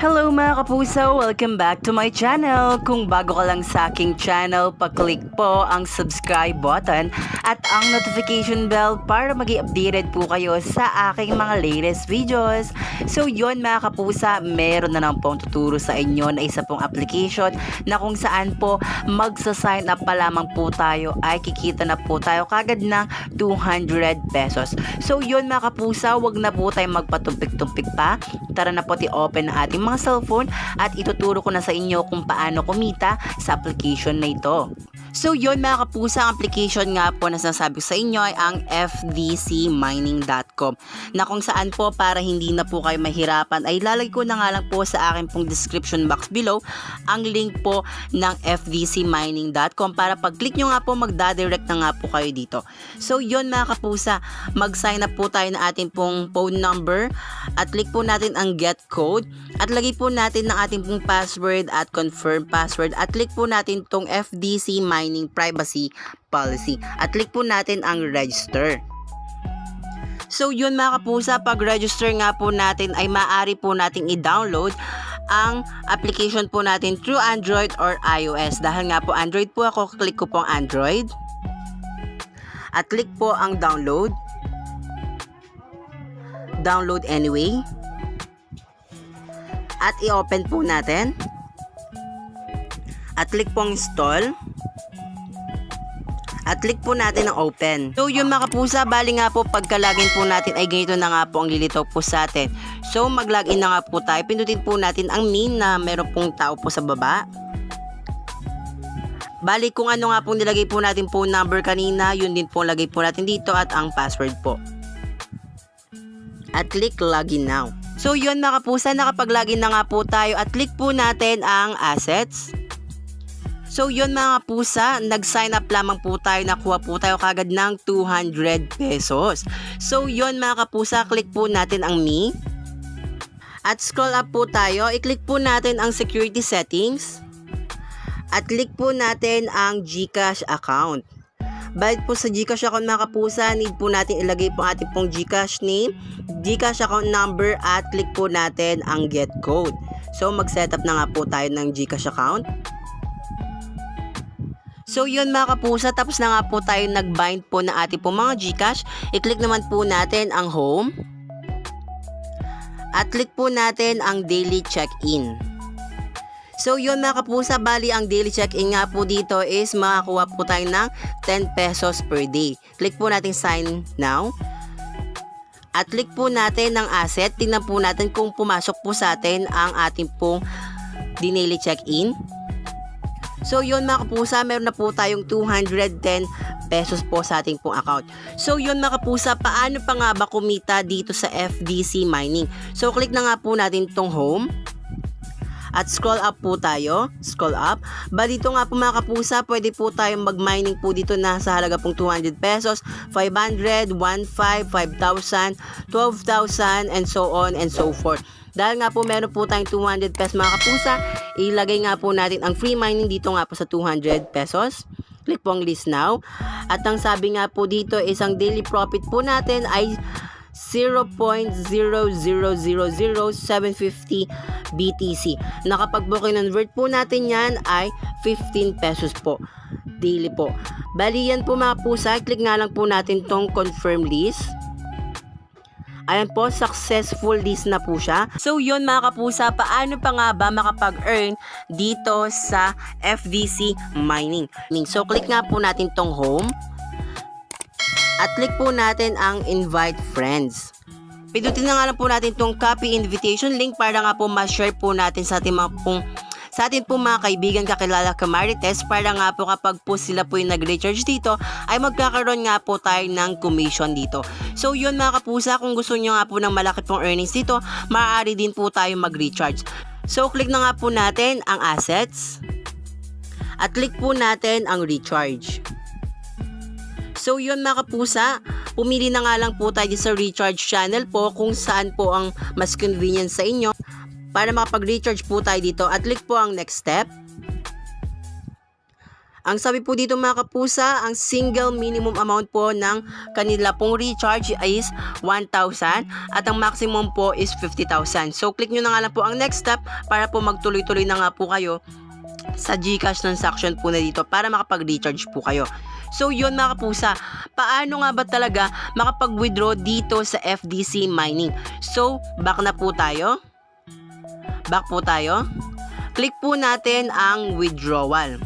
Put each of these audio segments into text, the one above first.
Hello mga kapuso! Welcome back to my channel! Kung bago ka lang sa aking channel, pa-click po ang subscribe button at ang notification bell para maging updated po kayo sa aking mga latest videos. So yun mga kapusa, meron na lang pong tuturo sa inyo na isa pong application na kung saan po magsa-sign up pa lamang po tayo ay kikita na po tayo kagad ng 200 pesos. So yun mga kapusa, wag na po tayo magpatumpik-tumpik pa. Tara na po i-open ang ating mga cellphone at ituturo ko na sa inyo kung paano kumita sa application na ito. So yun mga kapusa, ang application nga po na sinasabi sa inyo ay ang fdcmining.com na kung saan po para hindi na po kayo mahirapan ay lalagay ko na nga lang po sa akin pong description box below ang link po ng fdcmining.com para pag click nyo nga po magdadirect na nga po kayo dito. So yun mga kapusa, mag-sign up po tayo na ating pong phone number at click po natin ang get code at lagay po natin ng ating pong password at confirm password at click po natin tong FDC Mining Privacy Policy at click po natin ang register. So yun mga kapusa, pag register nga po natin ay maaari po nating i-download ang application po natin through Android or iOS. Dahil nga po Android po ako, click ko po ang Android at click po ang download anyway at i-open po natin at click po ang install at click po natin ang open. So yun mga kapusa, bali nga po pagka-login po natin ay ganito na nga po ang lilitaw po sa atin. So mag-login na nga po tayo, pindutin po natin ang min na meron pong tao po sa baba. Bali kung ano nga pong nilagay po natin phone number kanina, yun din po lagay po natin dito at ang password po. At click login now. So yun mga kapusa, nakapag-login na nga po tayo at click po natin ang assets. So yun mga kapusa, nag-sign up lamang po tayo, nakuha po tayo kagad ng 200 pesos. So yun mga kapusa, click po natin ang me. At scroll up po tayo, i-click po natin ang security settings. At click po natin ang GCash account. Bayad po sa GCash account mga kapusa, need po natin ilagay po ating pong GCash name, GCash account number at click po natin ang get code. So mag-setup na nga po tayo ng GCash account. So yun mga kapusa, tapos na nga po tayo nag-bind po na ating po mga GCash. I-click naman po natin ang home. At click po natin ang daily check-in. So yun mga kapusa, bali ang daily check-in nga po dito is makakuha po tayo ng 10 pesos per day. Click po natin sign now. At click po natin ang asset. Tingnan po natin kung pumasok po sa atin ang ating pong daily check-in. So yun mga kapusa, meron na po tayong 210 pesos po sa ating pong account. So yun mga kapusa, paano pa nga ba kumita dito sa FDC Mining? So click na nga po natin tong home. At scroll up po tayo. Scroll up. Ba dito nga po mga kapusa, pwede po tayong mag-mining po dito na sa halaga pong 200 pesos, 500, 1,500, 5,000, 12,000, and so on and so forth. Dahil nga po meron po tayong 200 pesos mga kapusa, ilagay nga po natin ang free mining dito nga po sa 200 pesos. Click po ang list now. At ang sabi nga po dito is ang daily profit po natin ay 0.0000750 BTC. Nakapag convert po natin yan ay 15 pesos po. Daily po. Bali yan po mga pusa. Click nga lang po natin tong confirm list. Ayan po, successful list na po siya. So yun mga kapusa, paano pa nga ba makapag-earn dito sa FDC Mining? So click nga po natin tong home. At click po natin ang invite friends. Pindutin na nga lang po natin tong copy invitation link para nga po ma-share po natin sa ating mga kaibigan, kakilala, kamarites para nga po kapag po sila po yung nag-recharge dito ay magkakaroon nga po tayo ng commission dito. So yun mga kapusa, kung gusto nyo nga po ng malaki pong earnings dito, maaari din po tayo mag-recharge. So click na nga po natin ang assets at click po natin ang recharge. So yun mga kapusa, pumili na nga lang po tayo sa recharge channel po kung saan po ang mas convenient sa inyo para makapag-recharge po tayo dito at click po ang next step. Ang sabi po dito mga kapusa, ang single minimum amount po ng kanila pong recharge is 1,000 at ang maximum po is 50,000. So click nyo na nga lang po ang next step para po magtuloy-tuloy na nga po kayo sa GCash transaction po na dito para makapag-recharge po kayo. So yun mga kapusa, paano nga ba talaga makapag-withdraw dito sa FDC Mining? So back na po tayo. Back po tayo. Click po natin ang withdrawal.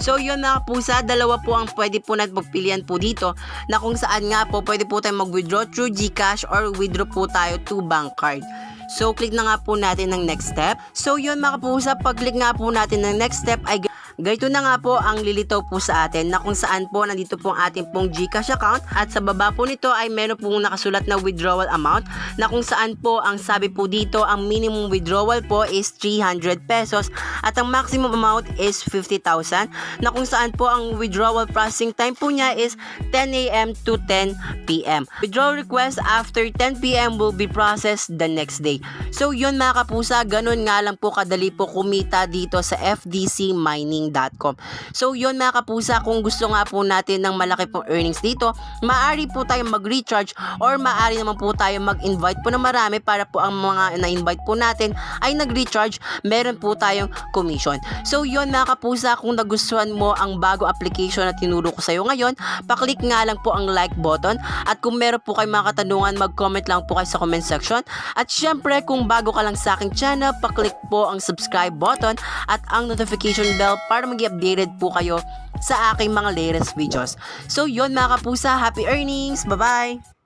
So yun mga kapusa, dalawa po ang pwede po natin magpilian po dito na kung saan nga po pwede po tayo mag-withdraw through GCash or withdraw po tayo to bank card. So click na nga po natin ng next step. So yun mga kapusa, pag-click nga po natin ng next step ay ganito na nga po ang lilitaw po sa atin na kung saan po nandito po ang ating pong GCash account at sa baba po nito ay meron pong nakasulat na withdrawal amount na kung saan po ang sabi po dito ang minimum withdrawal po is 300 pesos at ang maximum amount is 50,000 na kung saan po ang withdrawal processing time po niya is 10 a.m. to 10 p.m. Withdrawal request after 10 p.m. will be processed the next day. So yun mga kapusa, ganun nga lang po kadali po kumita dito sa FDCmining.com. So yun mga kapusa, kung gusto nga po natin ng malaki pong earnings dito, maaari po tayong mag-recharge or maaari naman po tayong mag-invite po ng marami para po ang mga na-invite po natin ay nag-recharge, meron po tayong commission. So yun mga kapusa, kung nagustuhan mo ang bago application na tinuro ko sa iyo ngayon, paklik nga lang po ang like button at kung meron po kayong mga katanungan, mag-comment lang po kayo sa comment section at syempre kung bago ka lang sa aking channel, paklik po ang subscribe button at ang notification bell para mag-updated po kayo sa aking mga latest videos. So yun mga kapusa, happy earnings! Bye-bye!